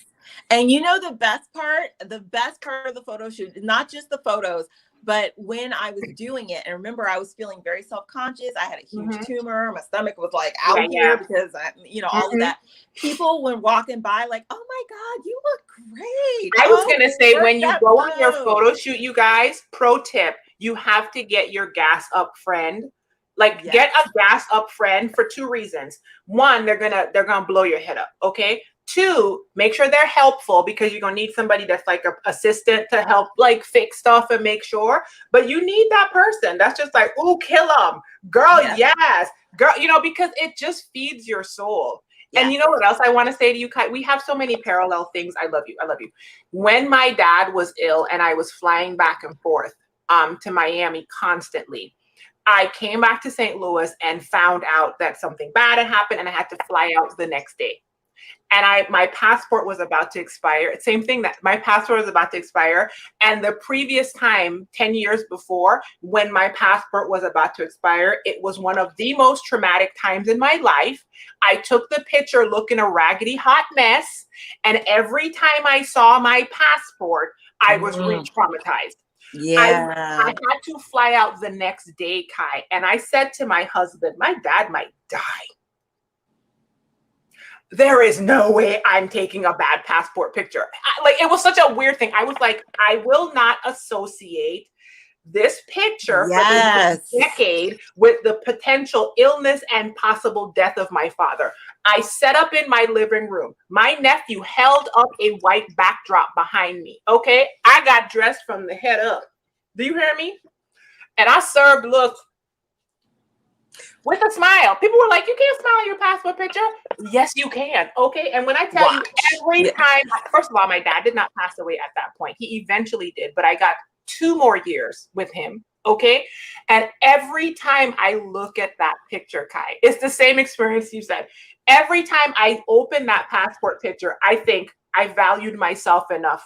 And the best part of the photo shoot, not just the photos, but when I was doing it, and remember, I was feeling very self-conscious. I had a huge tumor. My stomach was like out here because all of that. People when walking by, like, oh my God, you look great. I was going to say, when you go on your photo shoot, you guys, pro tip, you have to get your gas up friend. Like, get a gas up friend for two reasons. One, they're gonna blow your head up. Okay. Two, make sure they're helpful because you're gonna need somebody that's like an assistant to help like fix stuff and make sure. But you need that person that's just like, ooh, kill them, girl. Yes, girl. Because it just feeds your soul. And you know what else I want to say to you, Kai? We have so many parallel things. I love you. I love you. When my dad was ill and I was flying back and forth to Miami constantly, I came back to St. Louis and found out that something bad had happened and I had to fly out the next day. And my passport was about to expire. Same thing, that my passport was about to expire. And the previous time, 10 years before, when my passport was about to expire, it was one of the most traumatic times in my life. I took the picture looking a raggedy hot mess. And every time I saw my passport, I was re-traumatized. I had to fly out the next day, Kai. And I said to my husband, my dad might die. There is no way I'm taking a bad passport picture. It was such a weird thing. I was like, I will not associate this picture for this decade with the potential illness and possible death of my father. I set up in my living room. My nephew held up a white backdrop behind me. Okay. I got dressed from the head up. Do you hear me? And I served looks with a smile. People were like, you can't smile in your passport picture. Yes, you can. Okay. And when I tell you every time, first of all, my dad did not pass away at that point. He eventually did, but I got 2 more years with him. Okay. And every time I look at that picture, Kai, it's the same experience you said. Every time I open that passport picture, I think I valued myself enough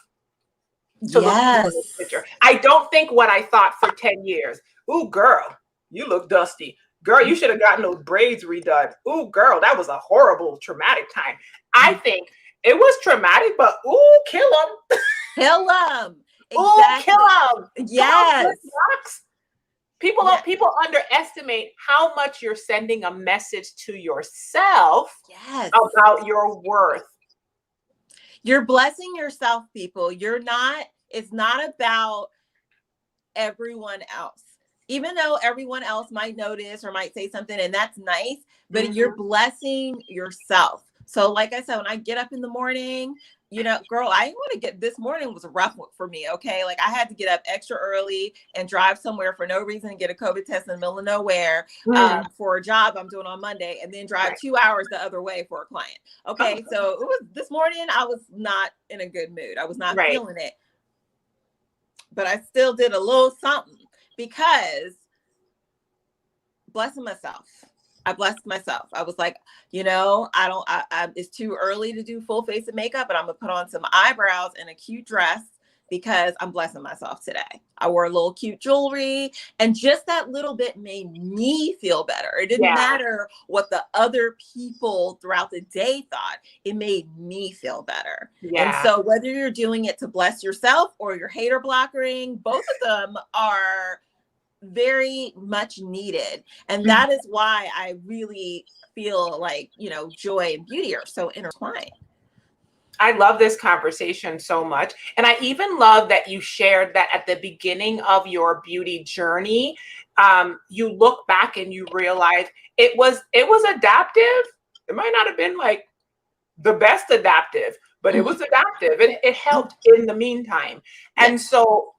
to look at this picture. I don't think what I thought for 10 years. Ooh, girl, you look dusty. Girl, you should have gotten those braids redone. Ooh, girl, that was a horrible, traumatic time. I think it was traumatic, but ooh, kill them. Kill them. Exactly. Ooh, kill them. Yes. People underestimate how much you're sending a message to yourself about your worth. You're blessing yourself, people. It's not about everyone else. Even though everyone else might notice or might say something, and that's nice, but you're blessing yourself. So like I said, when I get up in the morning, girl, this morning was rough for me. Okay. Like I had to get up extra early and drive somewhere for no reason and get a COVID test in the middle of nowhere for a job I'm doing on Monday, and then drive 2 hours the other way for a client. Okay. So it was this morning, I was not in a good mood. I was not feeling it, but I still did a little something because blessing myself. I blessed myself. I was like, it's too early to do full face of makeup, but I'm going to put on some eyebrows and a cute dress because I'm blessing myself today. I wore a little cute jewelry, and just that little bit made me feel better. It didn't matter what the other people throughout the day thought. It made me feel better. And so whether you're doing it to bless yourself or you're hater blockering, both of them are very much needed. And that is why I really feel like, joy and beauty are so intertwined. I love this conversation so much. And I even love that you shared that at the beginning of your beauty journey, you look back and you realize it was adaptive. It might not have been like the best adaptive, but it was adaptive. It helped in the meantime. And so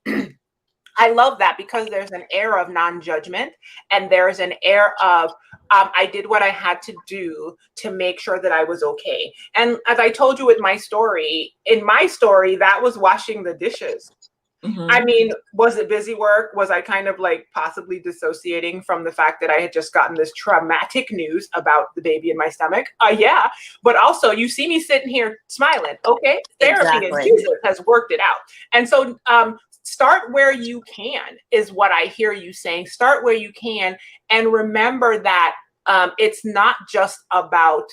I love that because there's an air of non-judgment and there's an air of I did what I had to do to make sure that I was okay. And as I told you with my story, in my story, that was washing the dishes. I mean, was it busy work? Was I kind of like possibly dissociating from the fact that I had just gotten this traumatic news about the baby in my stomach? Yeah. But also, you see me sitting here smiling. Okay. Therapy and Jesus has worked it out. And so, start where you can is what I hear you saying. Start where you can and remember that it's not just about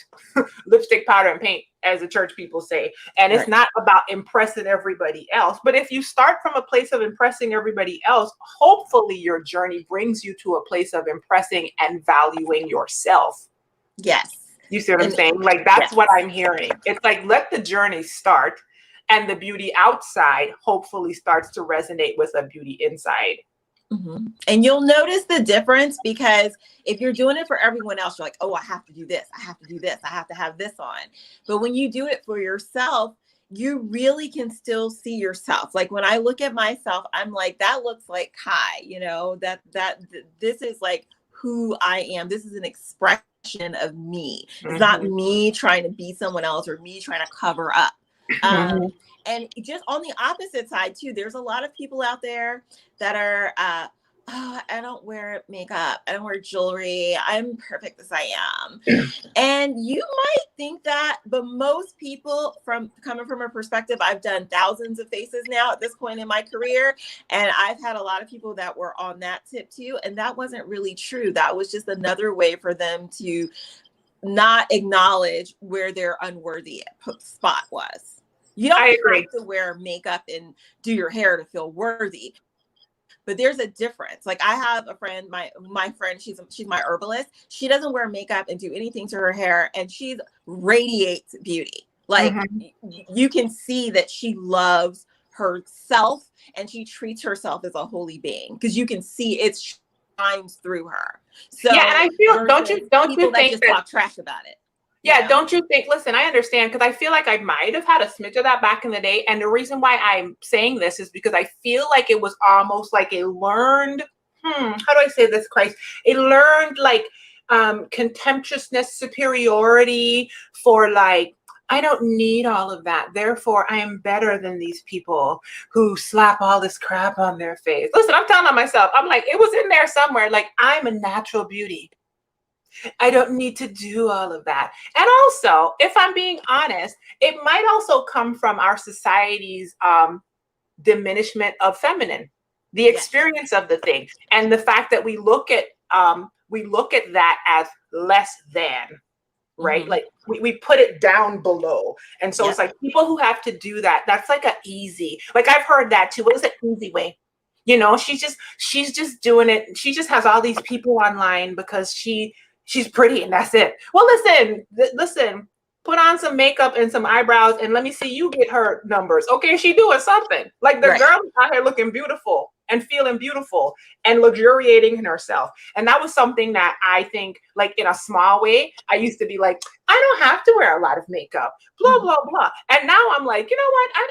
lipstick, powder, and paint, as the church people say. And it's not about impressing everybody else. But if you start from a place of impressing everybody else, hopefully your journey brings you to a place of impressing and valuing yourself. Yes. You see what I'm saying? Like, that's what I'm hearing. It's like, let the journey start. And the beauty outside hopefully starts to resonate with the beauty inside. And you'll notice the difference because if you're doing it for everyone else, you're like, oh, I have to do this. I have to do this. I have to have this on. But when you do it for yourself, you really can still see yourself. Like when I look at myself, I'm like, that looks like Kai, you know, that this is like who I am. This is an expression of me. It's not me trying to be someone else or me trying to cover up. And just on the opposite side too, there's a lot of people out there that are, oh, I don't wear makeup, I don't wear jewelry, I'm perfect as I am. And you might think that, but most people coming from a perspective, I've done thousands of faces now at this point in my career. And I've had a lot of people that were on that tip too. And that wasn't really true. That was just another way for them to not acknowledge where their unworthy spot was. You don't have to wear makeup and do your hair to feel worthy. But there's a difference. Like I have a friend, my friend, she's my herbalist. She doesn't wear makeup and do anything to her hair, and she radiates beauty. Like you can see that she loves herself and she treats herself as a holy being because you can see it shines through her. So yeah, and I feel don't you think just talk trash about it? Yeah, know? Don't you think, listen, I understand because I feel like I might have had a smidge of that back in the day. And the reason why I'm saying this is because I feel like it was almost like a learned, how do I say this, Christ? A learned like contemptuousness, superiority for like, I don't need all of that. Therefore, I am better than these people who slap all this crap on their face. Listen, I'm telling on myself, I'm like, it was in there somewhere. Like, I'm a natural beauty. I don't need to do all of that. And also, if I'm being honest, it might also come from our society's diminishment of feminine, the experience of the thing, and the fact that we look at that as less than, right? Like we put it down below. And so it's like people who have to do that, that's like a easy, like I've heard that too. What is an easy way? You know, she's just doing it. She just has all these people online because she's pretty and that's it. Well, listen, put on some makeup and some eyebrows and let me see you get her numbers. Okay, she doing something. Like the girl is out here looking beautiful and feeling beautiful and luxuriating in herself. And that was something that I think, like in a small way, I used to be like, I don't have to wear a lot of makeup, blah, blah, blah. And now I'm like, you know what? I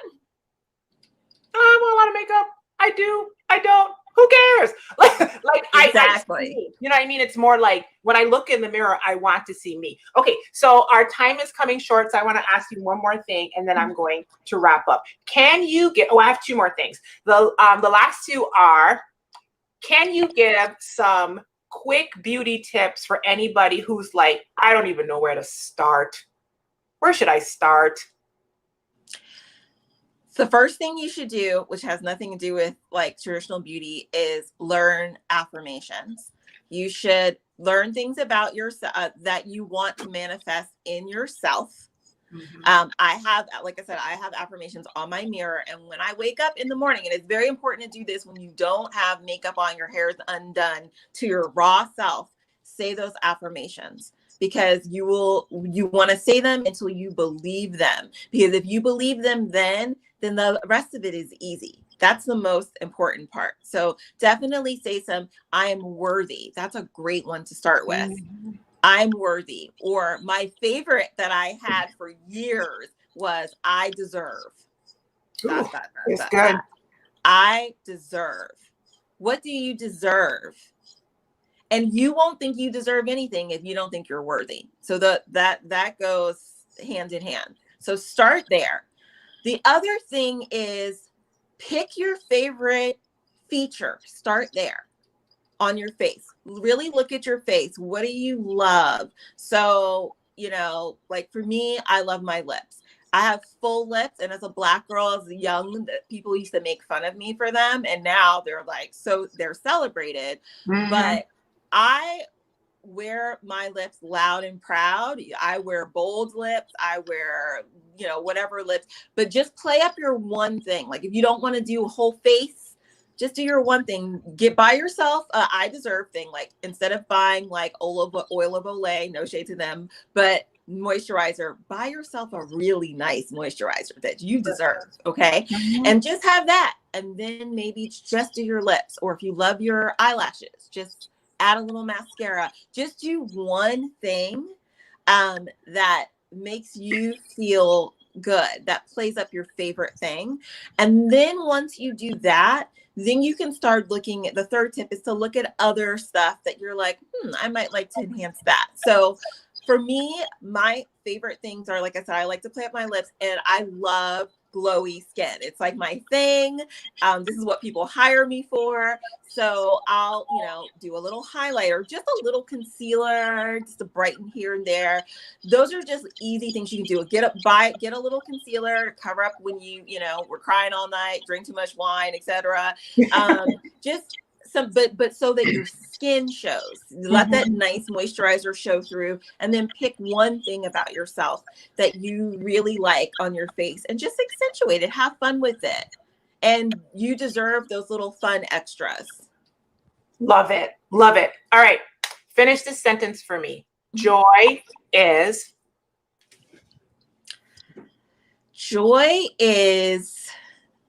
don't want a lot of makeup. I do. I don't. Who cares? Like exactly. You know what I mean? It's more like when I look in the mirror, I want to see me. Okay, so our time is coming short, so I want to ask you one more thing, and then I'm going to wrap up. Can you get? Oh, I have two more things. The last two are: can you give some quick beauty tips for anybody who's like, I don't even know where to start? Where should I start? The first thing you should do, which has nothing to do with like traditional beauty, is learn affirmations. You should learn things about yourself that you want to manifest in yourself. I have, like I said, I have affirmations on my mirror. And when I wake up in the morning, and it's very important to do this when you don't have makeup on, your hair is undone, to your raw self, say those affirmations. because you want to say them until you believe them. Because if you believe them, then the rest of it is easy. That's the most important part. So definitely say some, I am worthy. That's a great one to start with. I'm worthy. Or my favorite that I had for years was I deserve. Ooh, it's good. I deserve. What do you deserve? And you won't think you deserve anything if you don't think you're worthy. So that goes hand in hand. So start there. The other thing is pick your favorite feature. Start there on your face. Really look at your face. What do you love? So, like for me, I love my lips. I have full lips, and as a Black girl, as young, people used to make fun of me for them, and now they're like, so they're celebrated. But I wear my lips loud and proud. I wear bold lips. I wear, whatever lips, but just play up your one thing. Like if you don't want to do a whole face, just do your one thing. Buy yourself a I deserve thing. Like instead of buying like oil of Olay, no shade to them, but moisturizer, buy yourself a really nice moisturizer that you deserve. Okay. And just have that. And then maybe just do your lips. Or if you love your eyelashes, just add a little mascara. Just do one thing that makes you feel good, that plays up your favorite thing. And then once you do that, then you can start looking at, the third tip is to look at other stuff that you're like, I might like to enhance that. So for me, my favorite things are, like I said, I like to play up my lips, and I love glowy skin. It's like my thing. This is what people hire me for. So I'll, do a little highlighter, just a little concealer, just to brighten here and there. Those are just easy things you can do. Get a little concealer to cover up when we're crying all night, drink too much wine, etc. Just some, but so that your skin shows. Let that nice moisturizer show through, and then pick one thing about yourself that you really like on your face and just accentuate it. Have fun with it. And you deserve those little fun extras. Love it. Love it. All right. Finish this sentence for me. Joy is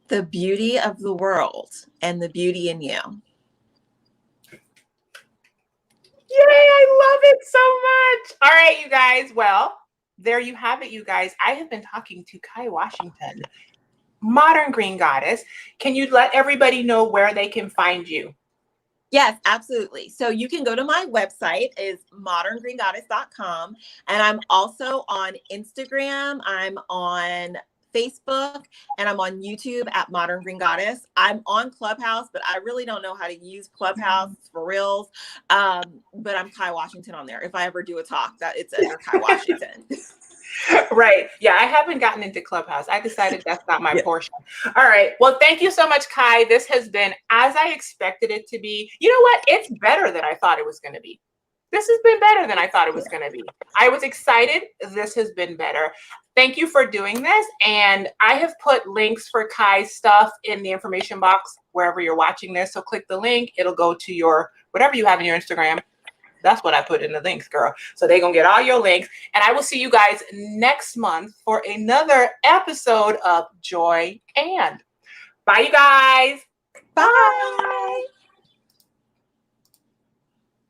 the beauty of the world and the beauty in you. Yay, I love it so much. All right, you guys. Well, there you have it, you guys. I have been talking to Kai Washington, Modern Green Goddess. Can you let everybody know where they can find you? Yes, absolutely. So you can go to my website, is moderngreengoddess.com. And I'm also on Instagram. I'm on Facebook, and I'm on YouTube at Modern Green Goddess. I'm on Clubhouse, but I really don't know how to use Clubhouse for reals. But I'm Kai Washington on there. If I ever do a talk, that it's under Kai Washington. Right. Yeah, I haven't gotten into Clubhouse. I decided that's not my portion. All right. Well, thank you so much, Kai. This has been as I expected it to be. You know what? It's better than I thought it was going to be. This has been better than I thought it was going to be. I was excited. This has been better. Thank you for doing this. And I have put links for Kai's stuff in the information box wherever you're watching this. So click the link. It'll go to your, whatever you have in your Instagram. That's what I put in the links, girl. So they're going to get all your links. And I will see you guys next month for another episode of Joy and. Bye, you guys. Bye.